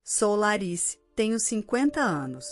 Sou Larice, tenho 50 anos.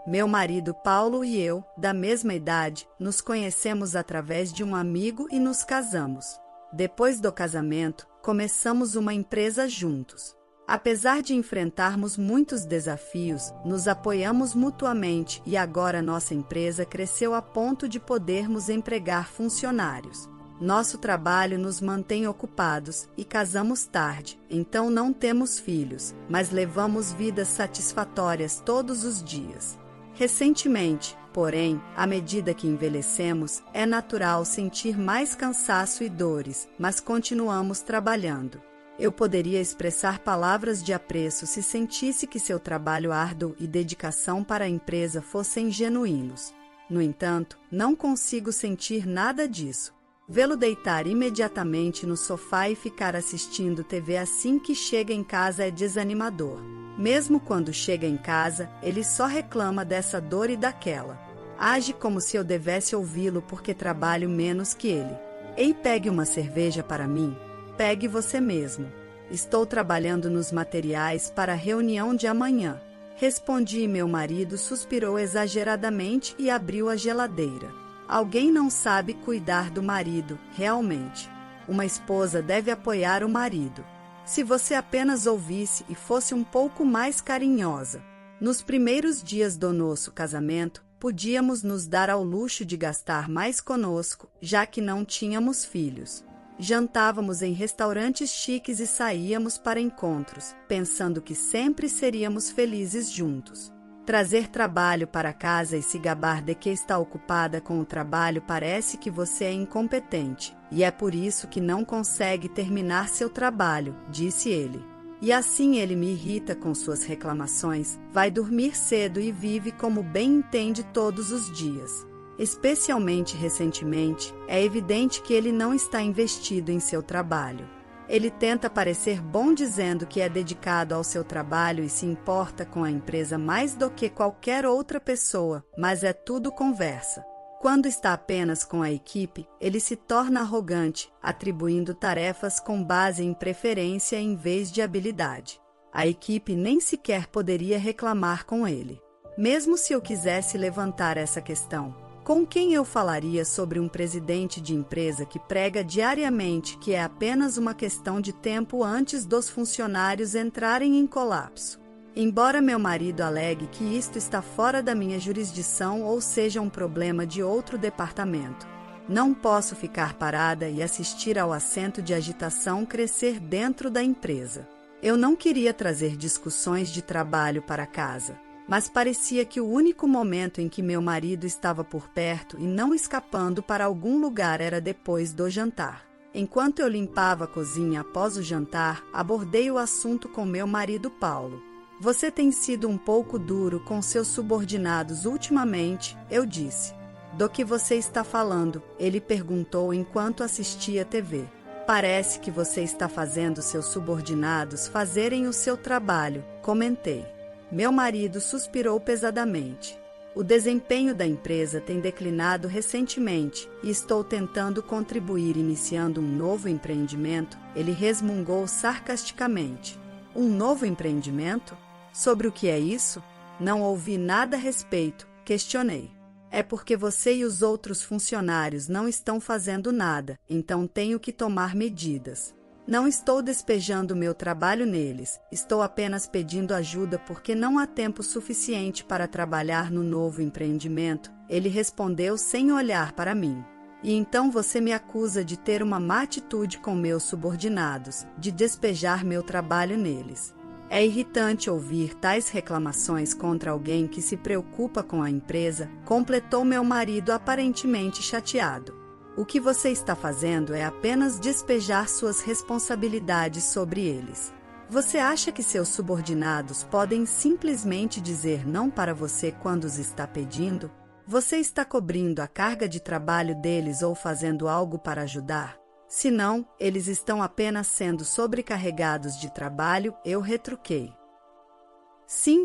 Meu marido Paulo e eu, da mesma idade, nos conhecemos através de um amigo e nos casamos. Depois do casamento, começamos uma empresa juntos. Apesar de enfrentarmos muitos desafios, nos apoiamos mutuamente e agora nossa empresa cresceu a ponto de podermos empregar funcionários. Nosso trabalho nos mantém ocupados e casamos tarde, então não temos filhos, mas levamos vidas satisfatórias todos os dias. Recentemente, porém, à medida que envelhecemos, é natural sentir mais cansaço e dores, mas continuamos trabalhando. Eu poderia expressar palavras de apreço se sentisse que seu trabalho árduo e dedicação para a empresa fossem genuínos. No entanto, não consigo sentir nada disso. Vê-lo deitar imediatamente no sofá e ficar assistindo TV assim que chega em casa é desanimador. Mesmo quando chega em casa, ele só reclama dessa dor e daquela. Age como se eu devesse ouvi-lo porque trabalho menos que ele. Ei, pegue uma cerveja para mim. Pegue você mesmo. Estou trabalhando nos materiais para a reunião de amanhã. Respondi e meu marido suspirou exageradamente e abriu a geladeira. Alguém não sabe cuidar do marido, realmente. Uma esposa deve apoiar o marido. Se você apenas ouvisse e fosse um pouco mais carinhosa. Nos primeiros dias do nosso casamento, podíamos nos dar ao luxo de gastar mais conosco, já que não tínhamos filhos. Jantávamos em restaurantes chiques e saíamos para encontros, pensando que sempre seríamos felizes juntos. Trazer trabalho para casa e se gabar de que está ocupada com o trabalho parece que você é incompetente, e é por isso que não consegue terminar seu trabalho, disse ele. E assim ele me irrita com suas reclamações, vai dormir cedo e vive como bem entende todos os dias. Especialmente recentemente, é evidente que ele não está investido em seu trabalho. Ele tenta parecer bom dizendo que é dedicado ao seu trabalho e se importa com a empresa mais do que qualquer outra pessoa, mas é tudo conversa. Quando está apenas com a equipe, ele se torna arrogante, atribuindo tarefas com base em preferência em vez de habilidade. A equipe nem sequer poderia reclamar com ele. Mesmo se eu quisesse levantar essa questão, com quem eu falaria sobre um presidente de empresa que prega diariamente que é apenas uma questão de tempo antes dos funcionários entrarem em colapso? Embora meu marido alegue que isto está fora da minha jurisdição ou seja um problema de outro departamento, não posso ficar parada e assistir ao acento de agitação crescer dentro da empresa. Eu não queria trazer discussões de trabalho para casa. Mas parecia que o único momento em que meu marido estava por perto e não escapando para algum lugar era depois do jantar. Enquanto eu limpava a cozinha após o jantar, abordei o assunto com meu marido Paulo. Você tem sido um pouco duro com seus subordinados ultimamente, eu disse. Do que você está falando? Ele perguntou enquanto assistia TV. Parece que você está fazendo seus subordinados fazerem o seu trabalho, comentei. Meu marido suspirou pesadamente. O desempenho da empresa tem declinado recentemente e estou tentando contribuir iniciando um novo empreendimento, ele resmungou sarcasticamente. Um novo empreendimento? Sobre o que é isso? Não ouvi nada a respeito, questionei. É porque você e os outros funcionários não estão fazendo nada, então tenho que tomar medidas. Não estou despejando meu trabalho neles, estou apenas pedindo ajuda porque não há tempo suficiente para trabalhar no novo empreendimento, ele respondeu sem olhar para mim. E então você me acusa de ter uma má atitude com meus subordinados, de despejar meu trabalho neles. É irritante ouvir tais reclamações contra alguém que se preocupa com a empresa, completou meu marido aparentemente chateado. O que você está fazendo é apenas despejar suas responsabilidades sobre eles. Você acha que seus subordinados podem simplesmente dizer não para você quando os está pedindo? Você está cobrindo a carga de trabalho deles ou fazendo algo para ajudar? Se não, eles estão apenas sendo sobrecarregados de trabalho, eu retruquei. Sim,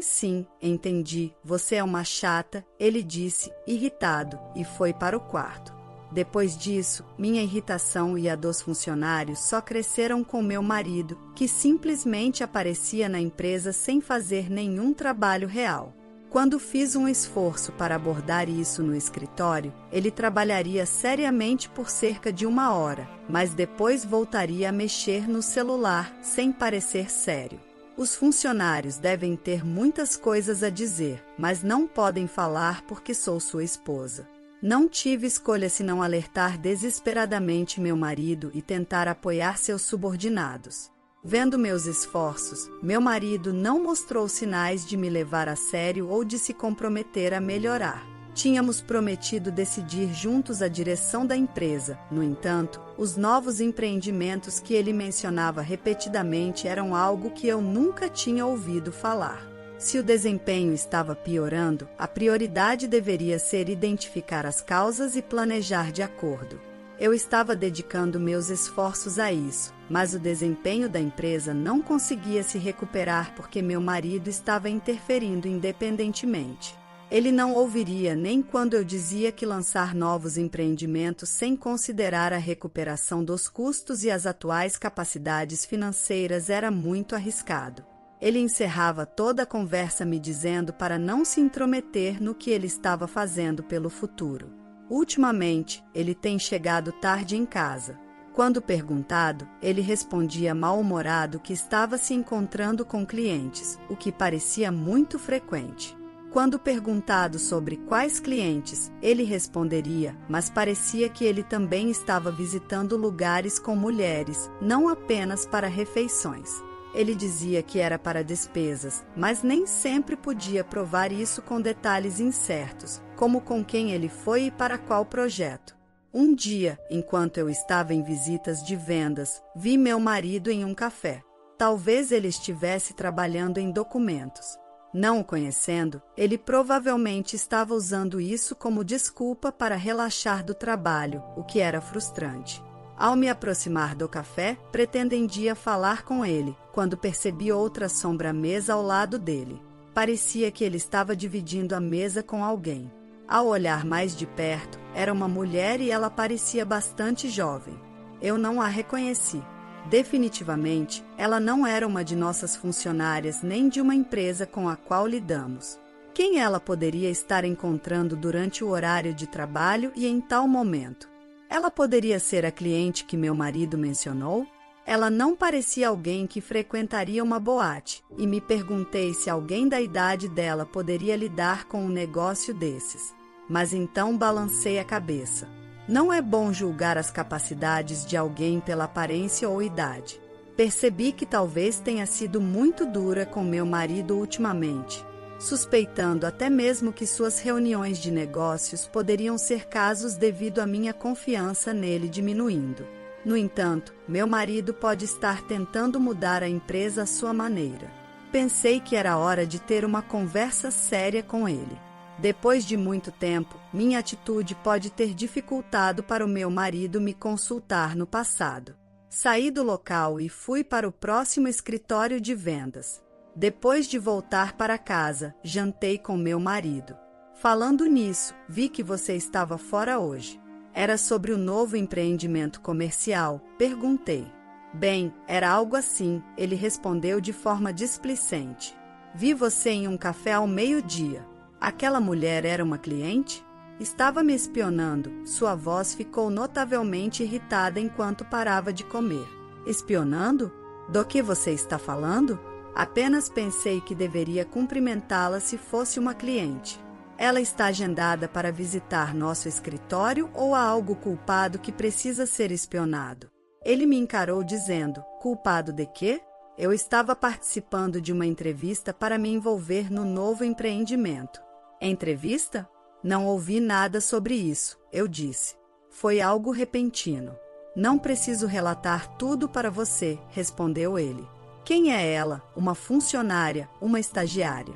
entendi, você é uma chata, ele disse, irritado, e foi para o quarto. Depois disso, minha irritação e a dos funcionários só cresceram com meu marido, que simplesmente aparecia na empresa sem fazer nenhum trabalho real. Quando fiz um esforço para abordar isso no escritório, ele trabalharia seriamente por cerca de 1 hora, mas depois voltaria a mexer no celular sem parecer sério. Os funcionários devem ter muitas coisas a dizer, mas não podem falar porque sou sua esposa. Não tive escolha senão alertar desesperadamente meu marido e tentar apoiar seus subordinados. Vendo meus esforços, meu marido não mostrou sinais de me levar a sério ou de se comprometer a melhorar. Tínhamos prometido decidir juntos a direção da empresa. No entanto, os novos empreendimentos que ele mencionava repetidamente eram algo que eu nunca tinha ouvido falar. Se o desempenho estava piorando, a prioridade deveria ser identificar as causas e planejar de acordo. Eu estava dedicando meus esforços a isso, mas o desempenho da empresa não conseguia se recuperar porque meu marido estava interferindo independentemente. Ele não ouviria nem quando eu dizia que lançar novos empreendimentos sem considerar a recuperação dos custos e as atuais capacidades financeiras era muito arriscado. Ele encerrava toda a conversa me dizendo para não se intrometer no que ele estava fazendo pelo futuro. Ultimamente, ele tem chegado tarde em casa. Quando perguntado, ele respondia mal-humorado que estava se encontrando com clientes, o que parecia muito frequente. Quando perguntado sobre quais clientes, ele responderia, mas parecia que ele também estava visitando lugares com mulheres, não apenas para refeições. Ele dizia que era para despesas, mas nem sempre podia provar isso com detalhes incertos, como com quem ele foi e para qual projeto. Um dia, enquanto eu estava em visitas de vendas, vi meu marido em um café. Talvez ele estivesse trabalhando em documentos. Não o conhecendo, ele provavelmente estava usando isso como desculpa para relaxar do trabalho, o que era frustrante. Ao me aproximar do café, pretendia falar com ele, quando percebi outra sombra à mesa ao lado dele. Parecia que ele estava dividindo a mesa com alguém. Ao olhar mais de perto, era uma mulher e ela parecia bastante jovem. Eu não a reconheci. Definitivamente, ela não era uma de nossas funcionárias nem de uma empresa com a qual lidamos. Quem ela poderia estar encontrando durante o horário de trabalho e em tal momento? Ela poderia ser a cliente que meu marido mencionou? Ela não parecia alguém que frequentaria uma boate, e me perguntei se alguém da idade dela poderia lidar com um negócio desses. Mas então balancei a cabeça. Não é bom julgar as capacidades de alguém pela aparência ou idade. Percebi que talvez tenha sido muito dura com meu marido ultimamente, suspeitando até mesmo que suas reuniões de negócios poderiam ser casos devido à minha confiança nele diminuindo. No entanto, meu marido pode estar tentando mudar a empresa à sua maneira. Pensei que era hora de ter uma conversa séria com ele. Depois de muito tempo, minha atitude pode ter dificultado para o meu marido me consultar no passado. Saí do local e fui para o próximo escritório de vendas. Depois de voltar para casa, jantei com meu marido. Falando nisso, vi que você estava fora hoje. Era sobre o novo empreendimento comercial, perguntei. Bem, era algo assim, ele respondeu de forma displicente. Vi você em um café ao meio-dia. Aquela mulher era uma cliente? Estava me espionando. Sua voz ficou notavelmente irritada enquanto parava de comer. Espionando? Do que você está falando? Apenas pensei que deveria cumprimentá-la se fosse uma cliente. Ela está agendada para visitar nosso escritório ou há algo culpado que precisa ser espionado? Ele me encarou dizendo, culpado de quê? Eu estava participando de uma entrevista para me envolver no novo empreendimento. Entrevista? Não ouvi nada sobre isso, eu disse. Foi algo repentino. Não preciso relatar tudo para você, respondeu ele. Quem é ela? Uma funcionária, uma estagiária?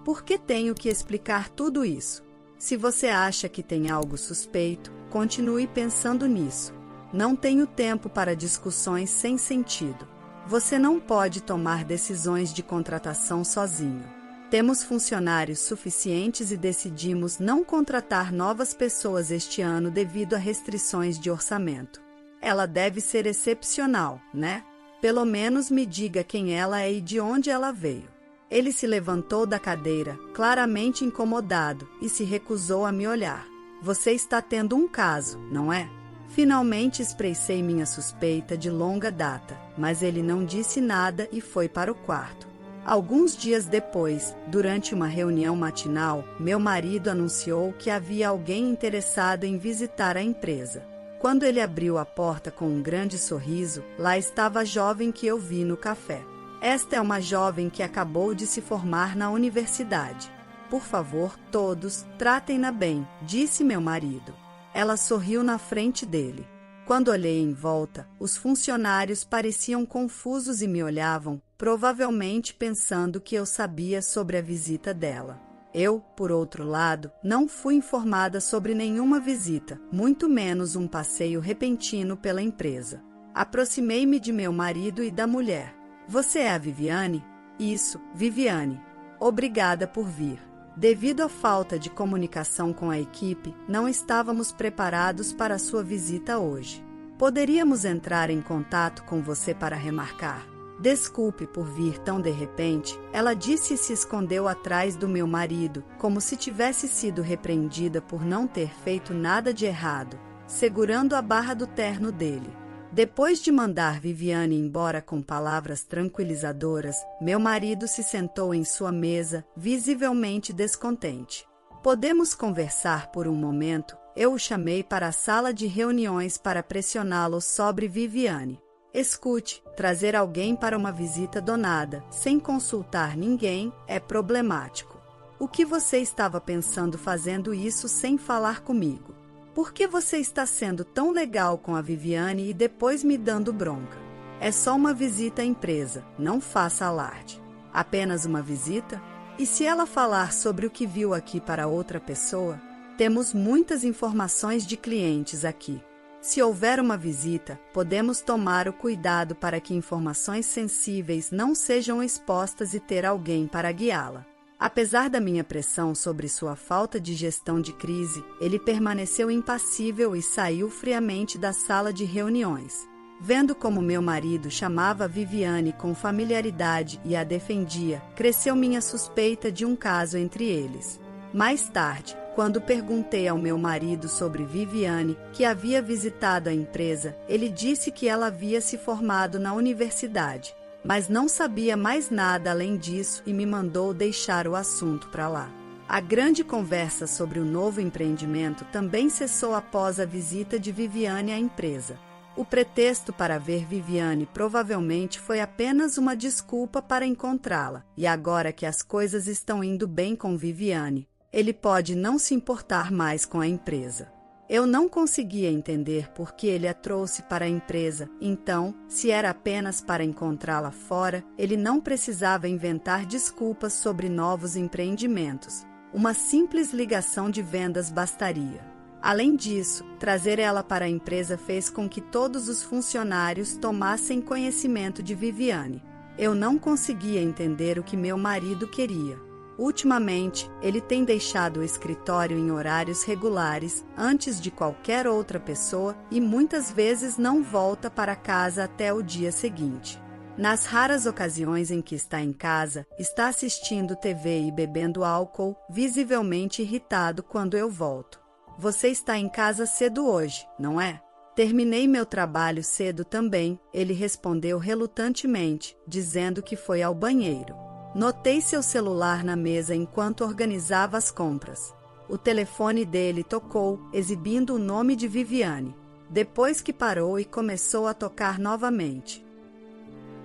Por que tenho que explicar tudo isso? Se você acha que tem algo suspeito, continue pensando nisso. Não tenho tempo para discussões sem sentido. Você não pode tomar decisões de contratação sozinho. Temos funcionários suficientes e decidimos não contratar novas pessoas este ano devido a restrições de orçamento. Ela deve ser excepcional, né? Pelo menos me diga quem ela é e de onde ela veio. Ele se levantou da cadeira, claramente incomodado, e se recusou a me olhar. Você está tendo um caso, não é? Finalmente expressei minha suspeita de longa data, mas ele não disse nada e foi para o quarto. Alguns dias depois, durante uma reunião matinal, meu marido anunciou que havia alguém interessado em visitar a empresa. Quando ele abriu a porta com um grande sorriso, lá estava a jovem que eu vi no café. Esta é uma jovem que acabou de se formar na universidade. Por favor, todos, tratem-na bem, disse meu marido. Ela sorriu na frente dele. Quando olhei em volta, os funcionários pareciam confusos e me olhavam, provavelmente pensando que eu sabia sobre a visita dela. Eu, por outro lado, não fui informada sobre nenhuma visita, muito menos um passeio repentino pela empresa. Aproximei-me de meu marido e da mulher. Você é a Viviane? Isso, Viviane. Obrigada por vir. Devido à falta de comunicação com a equipe, não estávamos preparados para a sua visita hoje. Poderíamos entrar em contato com você para remarcar. Desculpe por vir tão de repente, ela disse e se escondeu atrás do meu marido, como se tivesse sido repreendida por não ter feito nada de errado, segurando a barra do terno dele. Depois de mandar Viviane embora com palavras tranquilizadoras, meu marido se sentou em sua mesa, visivelmente descontente. Podemos conversar por um momento? Eu o chamei para a sala de reuniões para pressioná-lo sobre Viviane. Escute, trazer alguém para uma visita do nada, sem consultar ninguém, é problemático. O que você estava pensando fazendo isso sem falar comigo? Por que você está sendo tão legal com a Viviane e depois me dando bronca? É só uma visita à empresa, não faça alarde. Apenas uma visita? E se ela falar sobre o que viu aqui para outra pessoa? Temos muitas informações de clientes aqui. Se houver uma visita, podemos tomar o cuidado para que informações sensíveis não sejam expostas e ter alguém para guiá-la. Apesar da minha pressão sobre sua falta de gestão de crise, ele permaneceu impassível e saiu friamente da sala de reuniões. Vendo como meu marido chamava Viviane com familiaridade e a defendia, cresceu minha suspeita de um caso entre eles. Mais tarde, quando perguntei ao meu marido sobre Viviane, que havia visitado a empresa, ele disse que ela havia se formado na universidade, mas não sabia mais nada além disso e me mandou deixar o assunto para lá. A grande conversa sobre o novo empreendimento também cessou após a visita de Viviane à empresa. O pretexto para ver Viviane provavelmente foi apenas uma desculpa para encontrá-la, e agora que as coisas estão indo bem com Viviane, ele pode não se importar mais com a empresa. Eu não conseguia entender por que ele a trouxe para a empresa, então, se era apenas para encontrá-la fora, ele não precisava inventar desculpas sobre novos empreendimentos. Uma simples ligação de vendas bastaria. Além disso, trazer ela para a empresa fez com que todos os funcionários tomassem conhecimento de Viviane. Eu não conseguia entender o que meu marido queria. Ultimamente, ele tem deixado o escritório em horários regulares, antes de qualquer outra pessoa, e muitas vezes não volta para casa até o dia seguinte. Nas raras ocasiões em que está em casa, está assistindo TV e bebendo álcool, visivelmente irritado quando eu volto. Você está em casa cedo hoje, não é? Terminei meu trabalho cedo também, ele respondeu relutantemente, dizendo que foi ao banheiro. Notei seu celular na mesa enquanto organizava as compras. O telefone dele tocou, exibindo o nome de Viviane. Depois que parou e começou a tocar novamente.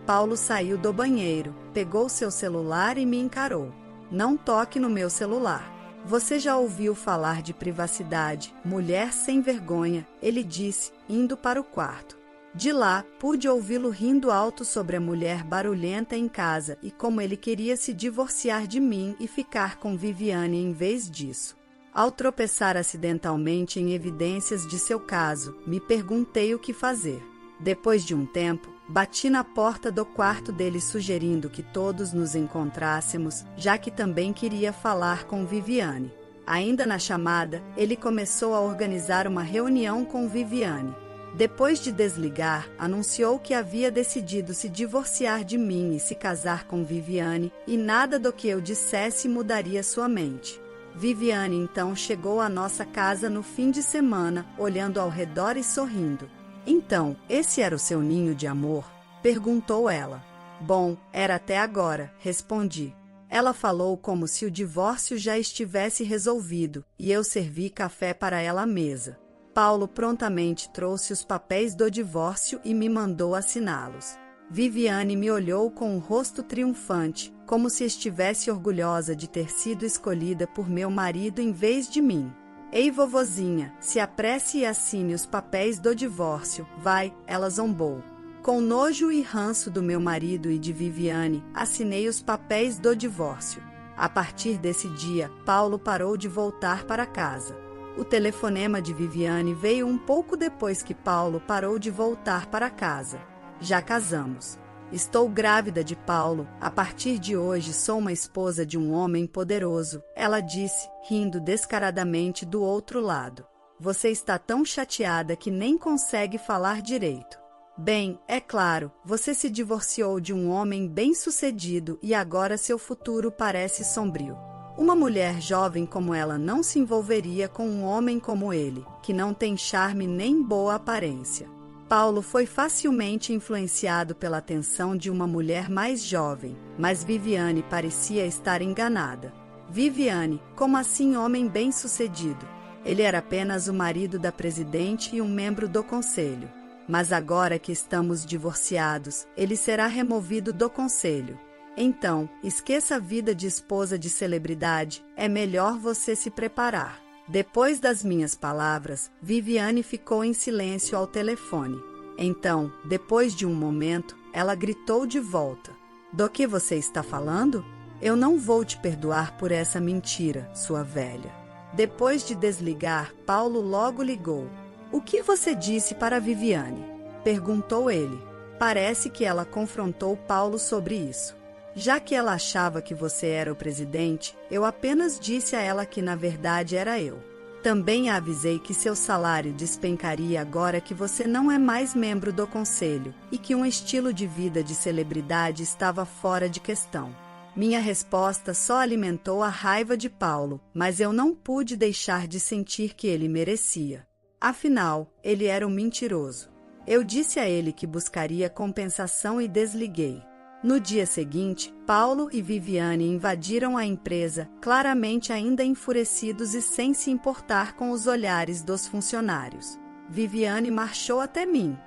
Paulo saiu do banheiro, pegou seu celular e me encarou. Não toque no meu celular. Você já ouviu falar de privacidade, mulher sem vergonha, ele disse, indo para o quarto. De lá, pude ouvi-lo rindo alto sobre a mulher barulhenta em casa e como ele queria se divorciar de mim e ficar com Viviane em vez disso. Ao tropeçar acidentalmente em evidências de seu caso, me perguntei o que fazer. Depois de um tempo, Bati na porta do quarto dele sugerindo que todos nos encontrássemos, já que também queria falar com Viviane. Ainda na chamada, ele começou a organizar uma reunião com Viviane. Depois de desligar, anunciou que havia decidido se divorciar de mim e se casar com Viviane, e nada do que eu dissesse mudaria sua mente. Viviane então chegou à nossa casa no fim de semana, olhando ao redor e sorrindo. Então, esse era o seu ninho de amor? Perguntou ela. Bom, era até agora, respondi. Ela falou como se o divórcio já estivesse resolvido, e eu servi café para ela à mesa. Paulo prontamente trouxe os papéis do divórcio e me mandou assiná-los. Viviane me olhou com um rosto triunfante, como se estivesse orgulhosa de ter sido escolhida por meu marido em vez de mim. Ei, vovozinha, se apresse e assine os papéis do divórcio, vai, ela zombou. Com nojo e ranço do meu marido e de Viviane, assinei os papéis do divórcio. A partir desse dia, Paulo parou de voltar para casa. O telefonema de Viviane veio um pouco depois que Paulo parou de voltar para casa. Já casamos. Estou grávida de Paulo. A partir de hoje sou uma esposa de um homem poderoso, ela disse, rindo descaradamente do outro lado. Você está tão chateada que nem consegue falar direito. Bem, é claro, você se divorciou de um homem bem-sucedido e agora seu futuro parece sombrio. Uma mulher jovem como ela não se envolveria com um homem como ele, que não tem charme nem boa aparência. Paulo foi facilmente influenciado pela atenção de uma mulher mais jovem, mas Viviane parecia estar enganada. Viviane, como assim homem bem-sucedido? Ele era apenas o marido da presidente e um membro do conselho. Mas agora que estamos divorciados, ele será removido do conselho. Então, esqueça a vida de esposa de celebridade, é melhor você se preparar. Depois das minhas palavras, Viviane ficou em silêncio ao telefone. Então, depois de um momento, ela gritou de volta. Do que você está falando? Eu não vou te perdoar por essa mentira, sua velha. Depois de desligar, Paulo logo ligou. O que você disse para Viviane? Perguntou ele. Parece que ela confrontou Paulo sobre isso. Já que ela achava que você era o presidente, eu apenas disse a ela que na verdade era eu. Também a avisei que seu salário despencaria agora que você não é mais membro do conselho e que um estilo de vida de celebridade estava fora de questão. Minha resposta só alimentou a raiva de Paulo, mas eu não pude deixar de sentir que ele merecia. Afinal, ele era um mentiroso. Eu disse a ele que buscaria compensação e desliguei. No dia seguinte, Paulo e Viviane invadiram a empresa, claramente ainda enfurecidos e sem se importar com os olhares dos funcionários. Viviane marchou até mim.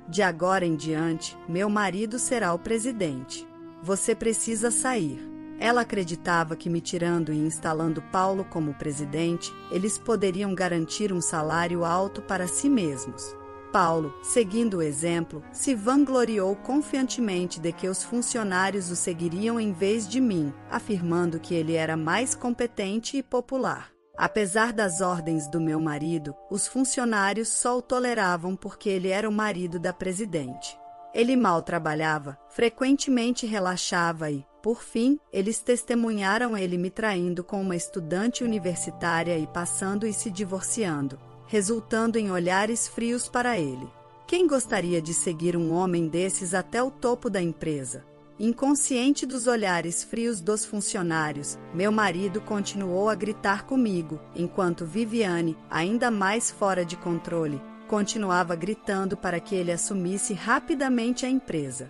De agora em diante, meu marido será o presidente. Você precisa sair. Ela acreditava que me tirando e instalando Paulo como presidente, eles poderiam garantir um salário alto para si mesmos. Paulo, seguindo o exemplo, se vangloriou confiantemente de que os funcionários o seguiriam em vez de mim, afirmando que ele era mais competente e popular. Apesar das ordens do meu marido, os funcionários só o toleravam porque ele era o marido da presidente. Ele mal trabalhava, frequentemente relaxava e, por fim, eles testemunharam ele me traindo com uma estudante universitária e passando e se divorciando, resultando em olhares frios para ele. Quem gostaria de seguir um homem desses até o topo da empresa? Inconsciente dos olhares frios dos funcionários, meu marido continuou a gritar comigo, enquanto Viviane, ainda mais fora de controle, continuava gritando para que ele assumisse rapidamente a empresa.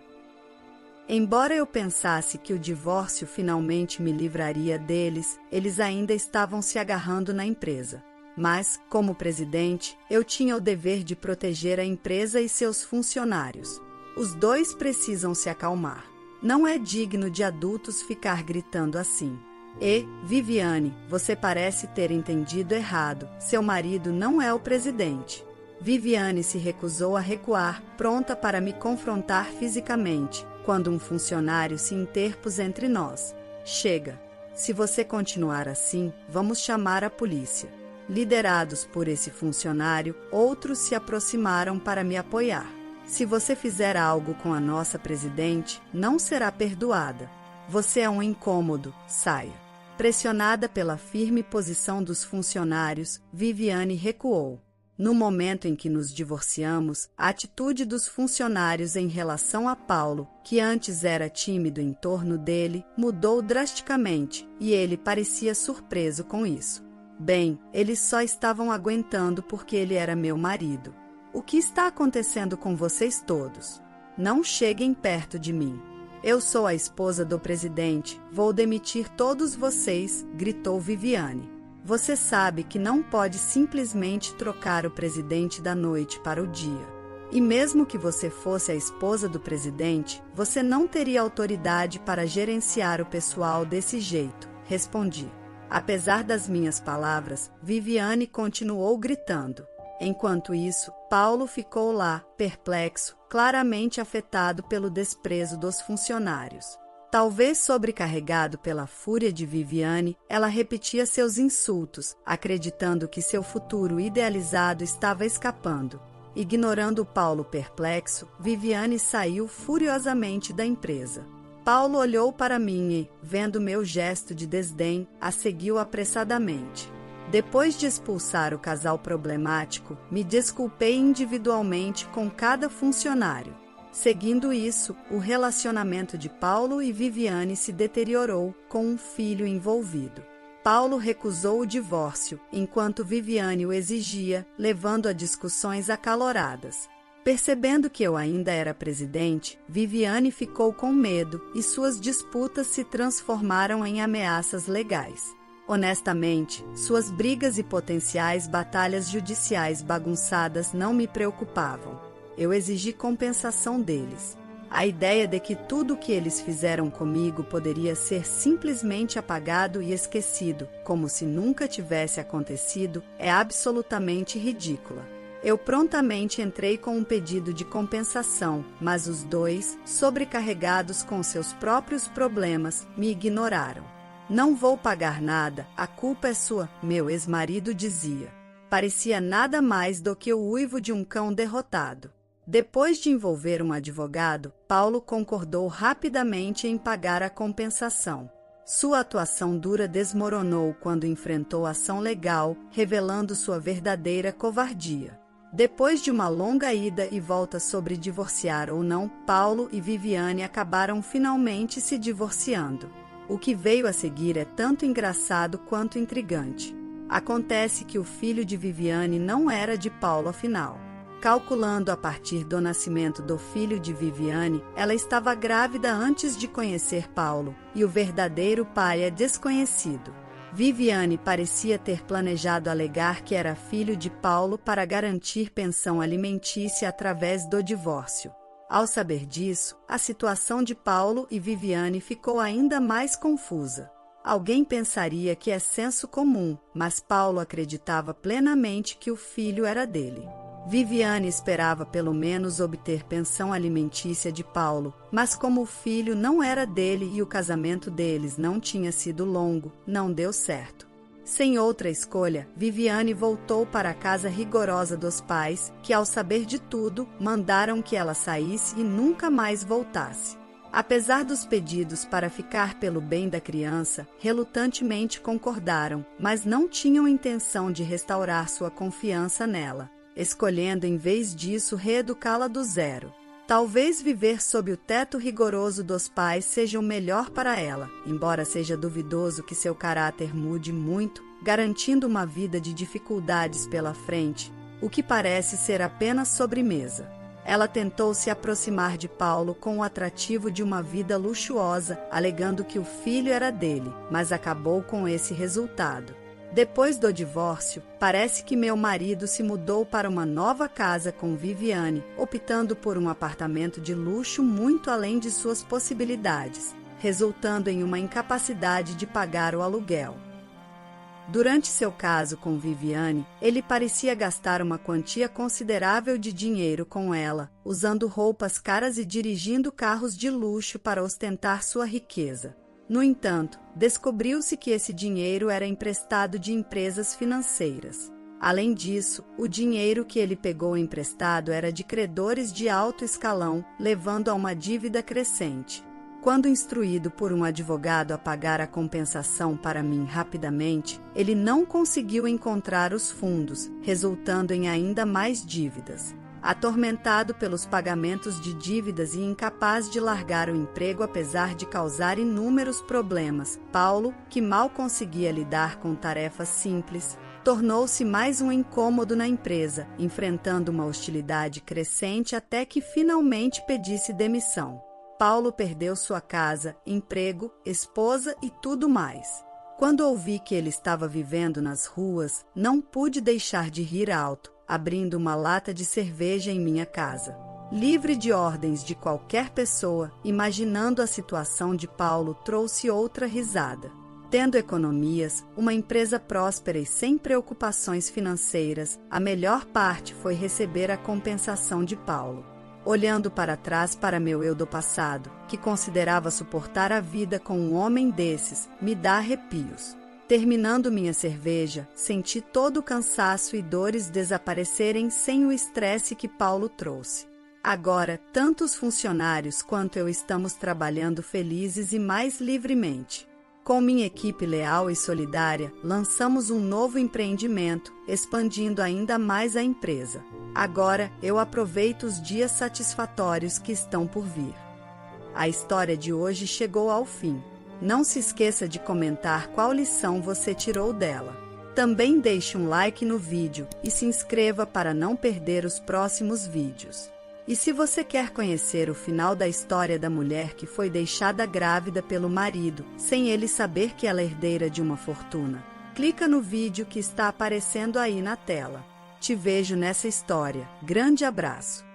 Embora eu pensasse que o divórcio finalmente me livraria deles, eles ainda estavam se agarrando na empresa. Mas, como presidente, eu tinha o dever de proteger a empresa e seus funcionários. Os dois precisam se acalmar. Não é digno de adultos ficar gritando assim. E, Viviane, você parece ter entendido errado. Seu marido não é o presidente. Viviane se recusou a recuar, pronta para me confrontar fisicamente, quando um funcionário se interpôs entre nós. Chega. Se você continuar assim, vamos chamar a polícia. Liderados por esse funcionário, outros se aproximaram para me apoiar. Se você fizer algo com a nossa presidente, não será perdoada. Você é um incômodo, saia. Pressionada pela firme posição dos funcionários, Viviane recuou. No momento em que nos divorciamos, a atitude dos funcionários em relação a Paulo, que antes era tímido em torno dele, mudou drasticamente, e ele parecia surpreso com isso. Bem, eles só estavam aguentando porque ele era meu marido. O que está acontecendo com vocês todos? Não cheguem perto de mim. Eu sou a esposa do presidente, vou demitir todos vocês, gritou Viviane. Você sabe que não pode simplesmente trocar o presidente da noite para o dia. E mesmo que você fosse a esposa do presidente, você não teria autoridade para gerenciar o pessoal desse jeito, respondi. Apesar das minhas palavras, Viviane continuou gritando. Enquanto isso, Paulo ficou lá, perplexo, claramente afetado pelo desprezo dos funcionários. Talvez sobrecarregado pela fúria de Viviane, ela repetia seus insultos, acreditando que seu futuro idealizado estava escapando. Ignorando Paulo perplexo, Viviane saiu furiosamente da empresa. Paulo olhou para mim e, vendo meu gesto de desdém, a seguiu apressadamente. Depois de expulsar o casal problemático, me desculpei individualmente com cada funcionário. Seguindo isso, o relacionamento de Paulo e Viviane se deteriorou, com um filho envolvido. Paulo recusou o divórcio, enquanto Viviane o exigia, levando a discussões acaloradas. Percebendo que eu ainda era presidente, Viviane ficou com medo e suas disputas se transformaram em ameaças legais. Honestamente, suas brigas e potenciais batalhas judiciais bagunçadas não me preocupavam. Eu exigi compensação deles. A ideia de que tudo o que eles fizeram comigo poderia ser simplesmente apagado e esquecido, como se nunca tivesse acontecido, é absolutamente ridícula. Eu prontamente entrei com um pedido de compensação, mas os dois, sobrecarregados com seus próprios problemas, me ignoraram. Não vou pagar nada, a culpa é sua, meu ex-marido dizia. Parecia nada mais do que o uivo de um cão derrotado. Depois de envolver um advogado, Paulo concordou rapidamente em pagar a compensação. Sua atuação dura desmoronou quando enfrentou ação legal, revelando sua verdadeira covardia. Depois de uma longa ida e volta sobre divorciar ou não, Paulo e Viviane acabaram finalmente se divorciando. O que veio a seguir é tanto engraçado quanto intrigante. Acontece que o filho de Viviane não era de Paulo afinal. Calculando a partir do nascimento do filho de Viviane, ela estava grávida antes de conhecer Paulo, e o verdadeiro pai é desconhecido. Viviane parecia ter planejado alegar que era filho de Paulo para garantir pensão alimentícia através do divórcio. Ao saber disso, a situação de Paulo e Viviane ficou ainda mais confusa. Alguém pensaria que é senso comum, mas Paulo acreditava plenamente que o filho era dele. Viviane esperava pelo menos obter pensão alimentícia de Paulo, mas como o filho não era dele e o casamento deles não tinha sido longo, não deu certo. Sem outra escolha, Viviane voltou para a casa rigorosa dos pais, que ao saber de tudo, mandaram que ela saísse e nunca mais voltasse. Apesar dos pedidos para ficar pelo bem da criança, relutantemente concordaram, mas não tinham intenção de restaurar sua confiança nela, escolhendo em vez disso reeducá-la do zero. Talvez viver sob o teto rigoroso dos pais seja o melhor para ela, embora seja duvidoso que seu caráter mude muito, garantindo uma vida de dificuldades pela frente, o que parece ser apenas sobremesa. Ela tentou se aproximar de Paulo com o atrativo de uma vida luxuosa, alegando que o filho era dele, mas acabou com esse resultado. Depois do divórcio, parece que meu marido se mudou para uma nova casa com Viviane, optando por um apartamento de luxo muito além de suas possibilidades, resultando em uma incapacidade de pagar o aluguel. Durante seu caso com Viviane, ele parecia gastar uma quantia considerável de dinheiro com ela, usando roupas caras e dirigindo carros de luxo para ostentar sua riqueza. No entanto, descobriu-se que esse dinheiro era emprestado de empresas financeiras. Além disso, o dinheiro que ele pegou emprestado era de credores de alto escalão, levando a uma dívida crescente. Quando instruído por um advogado a pagar a compensação para mim rapidamente, ele não conseguiu encontrar os fundos, resultando em ainda mais dívidas. Atormentado pelos pagamentos de dívidas e incapaz de largar o emprego apesar de causar inúmeros problemas, Paulo, que mal conseguia lidar com tarefas simples, tornou-se mais um incômodo na empresa, enfrentando uma hostilidade crescente até que finalmente pedisse demissão. Paulo perdeu sua casa, emprego, esposa e tudo mais. Quando ouvi que ele estava vivendo nas ruas, não pude deixar de rir alto, abrindo uma lata de cerveja em minha casa. Livre de ordens de qualquer pessoa, imaginando a situação de Paulo, trouxe outra risada. Tendo economias, uma empresa próspera e sem preocupações financeiras, a melhor parte foi receber a compensação de Paulo. Olhando para trás para meu eu do passado, que considerava suportar a vida com um homem desses, me dá arrepios. Terminando minha cerveja, senti todo o cansaço e dores desaparecerem sem o estresse que Paulo trouxe. Agora, tanto os funcionários quanto eu estamos trabalhando felizes e mais livremente. Com minha equipe leal e solidária, lançamos um novo empreendimento, expandindo ainda mais a empresa. Agora, eu aproveito os dias satisfatórios que estão por vir. A história de hoje chegou ao fim. Não se esqueça de comentar qual lição você tirou dela. Também deixe um like no vídeo e se inscreva para não perder os próximos vídeos. E se você quer conhecer o final da história da mulher que foi deixada grávida pelo marido, sem ele saber que ela é herdeira de uma fortuna, clica no vídeo que está aparecendo aí na tela. Te vejo nessa história. Grande abraço!